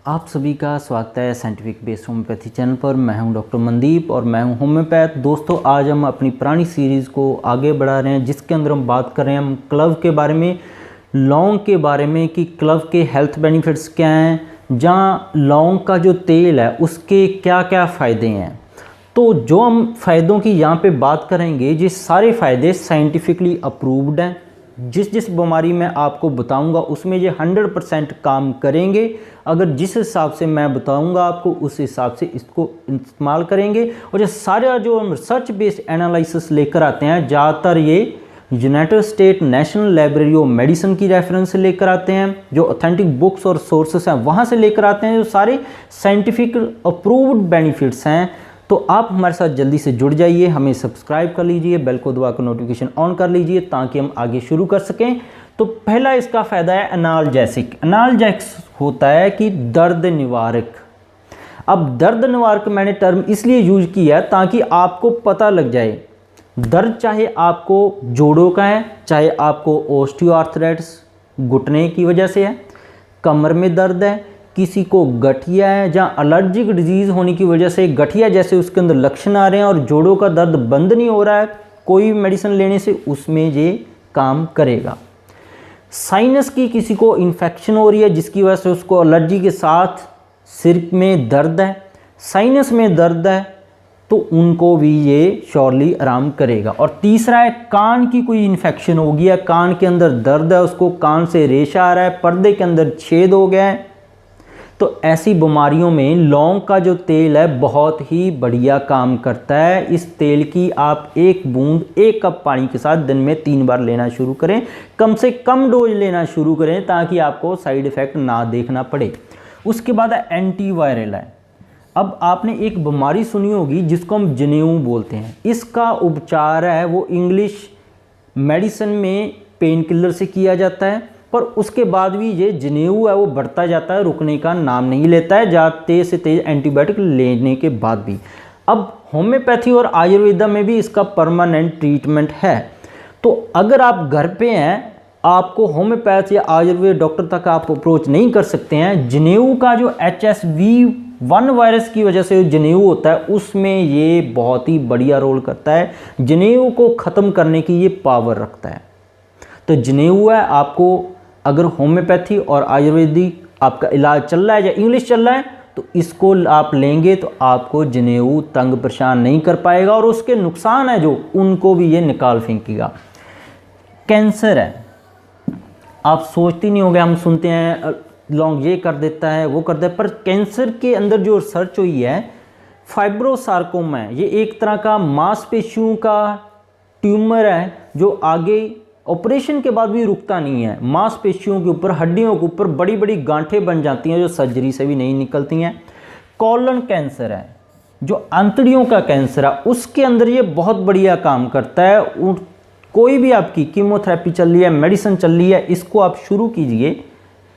आप सभी का स्वागत है साइंटिफिक बेस्ड होम्योपैथी चैनल पर। मैं हूं डॉक्टर मनदीप और मैं हूं होम्योपैथ। दोस्तों, आज हम अपनी पुरानी सीरीज़ को आगे बढ़ा रहे हैं जिसके अंदर हम बात कर रहे हैं हम क्लव के बारे में, लौंग के बारे में कि क्लव के हेल्थ बेनिफिट्स क्या हैं, जहाँ लौंग का जो तेल है उसके क्या क्या फ़ायदे हैं। तो जो हम फ़ायदों की यहाँ पे बात करेंगे, ये सारे फ़ायदे साइंटिफिकली अप्रूव्ड हैं। जिस बीमारी में आपको बताऊंगा उसमें ये 100% काम करेंगे। अगर जिस हिसाब से मैं बताऊंगा आपको उस हिसाब से इसको इस्तेमाल करेंगे। और ये सारा जो हम रिसर्च बेस्ड एनालिसिस लेकर आते हैं, ज़्यादातर ये United state national library of medicine की रेफरेंस से लेकर आते हैं, जो ऑथेंटिक बुक्स और सोर्सेस हैं वहाँ से लेकर आते हैं, जो सारे साइंटिफिक अप्रूव्ड बेनिफिट्स हैं। तो आप हमारे साथ जल्दी से जुड़ जाइए, हमें सब्सक्राइब कर लीजिए, बेल को दबाकर नोटिफिकेशन ऑन कर लीजिए ताकि हम आगे शुरू कर सकें। तो पहला इसका फ़ायदा है एनाल्जेसिक। एनाल्जेसिक होता है कि दर्द निवारक। अब दर्द निवारक मैंने टर्म इसलिए यूज किया है ताकि आपको पता लग जाए दर्द चाहे आपको जोड़ों का है, चाहे आपको ऑस्टियोआर्थराइटिस घुटने की वजह से है, कमर में दर्द है, किसी को गठिया है, जहाँ एलर्जिक डिजीज़ होने की वजह से गठिया जैसे उसके अंदर लक्षण आ रहे हैं और जोड़ों का दर्द बंद नहीं हो रहा है कोई मेडिसिन लेने से, उसमें ये काम करेगा। साइनस की किसी को इन्फेक्शन हो रही है जिसकी वजह से उसको एलर्जी के साथ सिर में दर्द है, साइनस में दर्द है, तो उनको भी ये श्योरली आराम करेगा। और तीसरा है कान की कोई इन्फेक्शन हो गया, कान के अंदर दर्द है, उसको कान से रेशा आ रहा है, पर्दे के अंदर छेद हो गया है, तो ऐसी बीमारियों में लौंग का जो तेल है बहुत ही बढ़िया काम करता है। इस तेल की आप एक बूंद 1 कप पानी के साथ दिन में 3 बार लेना शुरू करें, कम से कम डोज लेना शुरू करें ताकि आपको साइड इफ़ेक्ट ना देखना पड़े। उसके बाद एंटीवायरल है। अब आपने एक बीमारी सुनी होगी जिसको हम जनेऊ बोलते हैं, इसका उपचार है वो इंग्लिश मेडिसिन में पेन किलर से किया जाता है, पर उसके बाद भी ये जनेऊ है वो बढ़ता जाता है, रुकने का नाम नहीं लेता है, ज़्यादा तेज़ से तेज़ एंटीबायोटिक लेने के बाद भी। अब होम्योपैथी और आयुर्वेदा में भी इसका परमानेंट ट्रीटमेंट है। तो अगर आप घर पे हैं, आपको होम्योपैथ या आयुर्वेद डॉक्टर तक आप अप्रोच नहीं कर सकते हैं, जनेऊ का जो HSV1 वायरस की वजह से जनेऊ होता है उसमें ये बहुत ही बढ़िया रोल करता है, जनेऊ को ख़त्म करने की ये पावर रखता है। तो जनेऊ है, आपको अगर होम्योपैथी और आयुर्वेदिक आपका इलाज चल रहा है या इंग्लिश चल रहा है तो इसको आप लेंगे तो आपको जनेऊ तंग परेशान नहीं कर पाएगा और उसके नुकसान है जो उनको भी ये निकाल फेंकेगा। कैंसर है, आप सोचते नहीं होंगे, हम सुनते हैं लौंग ये कर देता है वो कर देता है, पर कैंसर के अंदर जो रिसर्च हुई है फाइब्रोसार्कोमा है, ये एक तरह का मांसपेशियों का ट्यूमर है जो आगे ऑपरेशन के बाद भी रुकता नहीं है, मांसपेशियों के ऊपर हड्डियों के ऊपर बड़ी बड़ी गांठें बन जाती हैं जो सर्जरी से भी नहीं निकलती हैं। कॉलन कैंसर है, जो आंतड़ियों का कैंसर है, उसके अंदर ये बहुत बढ़िया काम करता है। कोई भी आपकी कीमोथेरेपी चल रही है, मेडिसिन चल रही है, इसको आप शुरू कीजिए,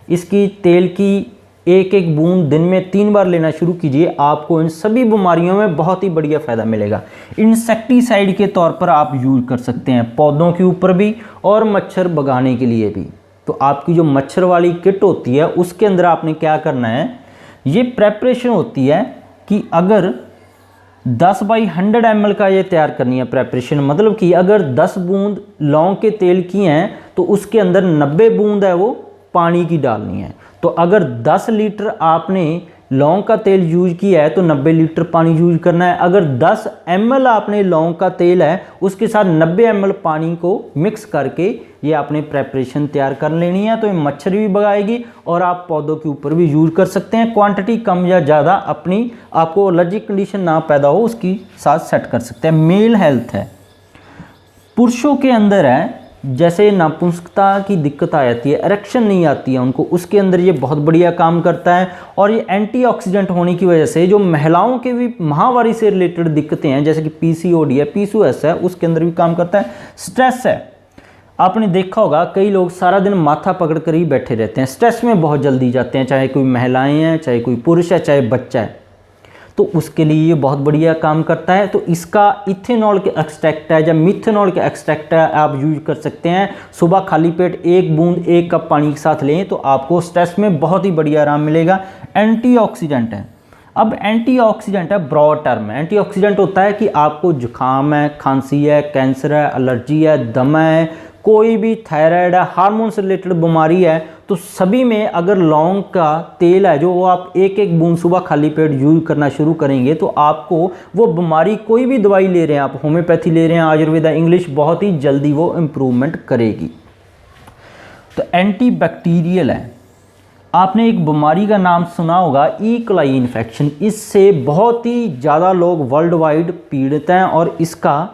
इसकी तेल की 1-1 बूंद दिन में 3 बार लेना शुरू कीजिए, आपको इन सभी बीमारियों में बहुत ही बढ़िया फ़ायदा मिलेगा। इंसेक्टिसाइड के तौर पर आप यूज कर सकते हैं पौधों के ऊपर भी और मच्छर भगाने के लिए भी। तो आपकी जो मच्छर वाली किट होती है उसके अंदर आपने क्या करना है, ये प्रेपरेशन होती है कि अगर 10/100 ml का ये तैयार करनी है प्रेपरेशन, मतलब कि अगर 10 बूंद लौंग के तेल की हैं तो उसके अंदर 90 बूंद है वो पानी की डालनी है। तो अगर 10 लीटर आपने लौंग का तेल यूज किया है तो 90 लीटर पानी यूज करना है। अगर 10 ml आपने लौंग का तेल है उसके साथ 90 ml पानी को मिक्स करके ये आपने प्रेपरेशन तैयार कर लेनी है, तो ये मच्छर भी भगाएगी और आप पौधों के ऊपर भी यूज कर सकते हैं। क्वांटिटी कम या ज़्यादा अपनी, आपको एलर्जिक कंडीशन ना पैदा हो उसकी साथ सेट कर सकते हैं। मेल हेल्थ है, पुरुषों के अंदर है जैसे नापुंसकता की दिक्कत आ जाती है, इरेक्शन नहीं आती है उनको, उसके अंदर ये बहुत बढ़िया काम करता है। और ये एंटीऑक्सीडेंट होने की वजह से जो महिलाओं के भी माहवारी से रिलेटेड दिक्कतें हैं जैसे कि PCOD है, PCOS है, उसके अंदर भी काम करता है। स्ट्रेस है, आपने देखा होगा कई लोग सारा दिन माथा पकड़ कर ही बैठे रहते हैं, स्ट्रेस में बहुत जल्दी जाते हैं, चाहे कोई महिलाएँ हैं, चाहे कोई पुरुष है, चाहे बच्चा है। तो उसके लिए ये बहुत बढ़िया काम करता है। तो इसका इथेनॉल के एक्सट्रैक्ट है या मिथेनॉल के एक्सट्रैक्ट है, आप यूज कर सकते हैं। सुबह खाली पेट 1 बूंद 1 कप पानी के साथ लें तो आपको स्ट्रेस में बहुत ही बढ़िया आराम मिलेगा। एंटीऑक्सीडेंट है। अब एंटीऑक्सीडेंट है ब्रॉड टर्म है। एंटीऑक्सीडेंट होता है कि आपको जुकाम है, खांसी है, कैंसर है, एलर्जी है, दमा है, कोई भी थायराइड है, हार्मोन से रिलेटेड बीमारी है, तो सभी में अगर लौंग का तेल है जो वो आप 1-1 बूंद सुबह खाली पेट यूज करना शुरू करेंगे तो आपको वो बीमारी, कोई भी दवाई ले रहे हैं आप, होम्योपैथी ले रहे हैं, आयुर्वेदा, इंग्लिश, बहुत ही जल्दी वो इम्प्रूवमेंट करेगी। तो एंटी बैक्टीरियल है। आपने एक बीमारी का नाम सुना होगा, ई कोलाई इन्फेक्शन। इससे बहुत ही ज़्यादा लोग वर्ल्ड वाइड पीड़ित हैं और इसका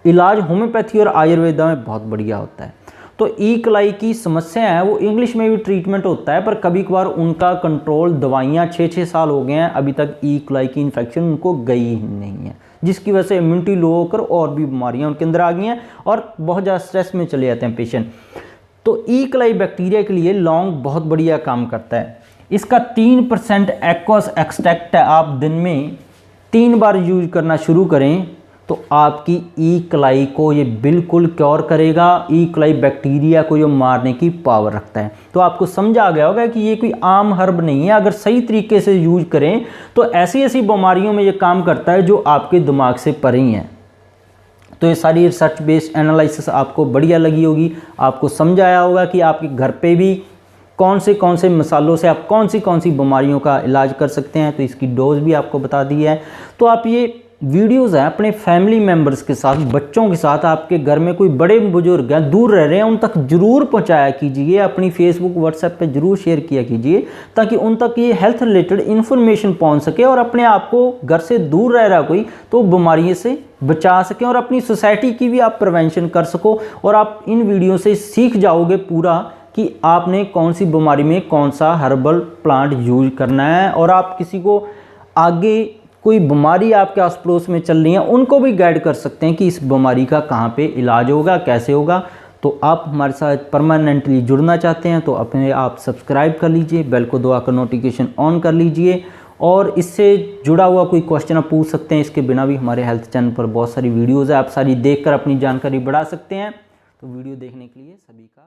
इलाज होम्योपैथी और आयुर्वेदा में बहुत बढ़िया होता है। तो ई कोलाई की समस्या है वो इंग्लिश में भी ट्रीटमेंट होता है, पर कभी कभार उनका कंट्रोल, दवाइयाँ 6-6 साल हो गए हैं अभी तक ई कोलाई की इन्फेक्शन उनको गई ही नहीं है, जिसकी वजह से इम्यूनिटी लो होकर और भी बीमारियाँ उनके अंदर आ गई हैं और बहुत ज़्यादा स्ट्रेस में चले जाते हैं पेशेंट। तो ई कोलाई बैक्टीरिया के लिए लौंग बहुत बढ़िया काम करता है। इसका 3% एक्वस एक्सट्रैक्ट है। आप दिन में 3 बार यूज करना शुरू करें तो आपकी ई कोलाई को ये बिल्कुल क्योर करेगा। ई कोलाई बैक्टीरिया को ये मारने की पावर रखता है। तो आपको समझ आ गया होगा कि ये कोई आम हर्ब नहीं है। अगर सही तरीके से यूज करें तो ऐसी ऐसी बीमारियों में ये काम करता है जो आपके दिमाग से परे ही हैं। तो ये सारी रिसर्च बेस्ड एनालिसिस आपको बढ़िया लगी होगी, आपको समझ आया होगा कि आपके घर पे भी कौन से मसालों से आप कौन सी बीमारियों का इलाज कर सकते हैं। तो इसकी डोज भी आपको बता दी है। तो आप ये वीडियोज़ हैं अपने फैमिली मेम्बर्स के साथ, बच्चों के साथ, आपके घर में कोई बड़े बुजुर्ग हैं, दूर रह रहे हैं, उन तक ज़रूर पहुंचाया कीजिए। अपनी फेसबुक, व्हाट्सएप पे ज़रूर शेयर किया कीजिए ताकि उन तक ये हेल्थ रिलेटेड इन्फॉर्मेशन पहुंच सके और अपने आप को घर से दूर रह रहा कोई तो बीमारियों से बचा सकें और अपनी सोसाइटी की भी आप प्रिवेंशन कर सको। और आप इन वीडियो से सीख जाओगे पूरा कि आपने कौन सी बीमारी में कौन सा हर्बल प्लांट यूज करना है। और आप किसी को आगे कोई बीमारी आपके आस पड़ोस में चल रही है उनको भी गाइड कर सकते हैं कि इस बीमारी का कहाँ पे इलाज होगा, कैसे होगा। तो आप हमारे साथ परमानेंटली जुड़ना चाहते हैं तो अपने आप सब्सक्राइब कर लीजिए, बेल को दबाकर नोटिफिकेशन ऑन कर लीजिए और इससे जुड़ा हुआ कोई क्वेश्चन आप पूछ सकते हैं। इसके बिना भी हमारे हेल्थ चैनल पर बहुत सारी वीडियोज़ है, आप सारी देखकर अपनी जानकारी बढ़ा सकते हैं। तो वीडियो देखने के लिए सभी का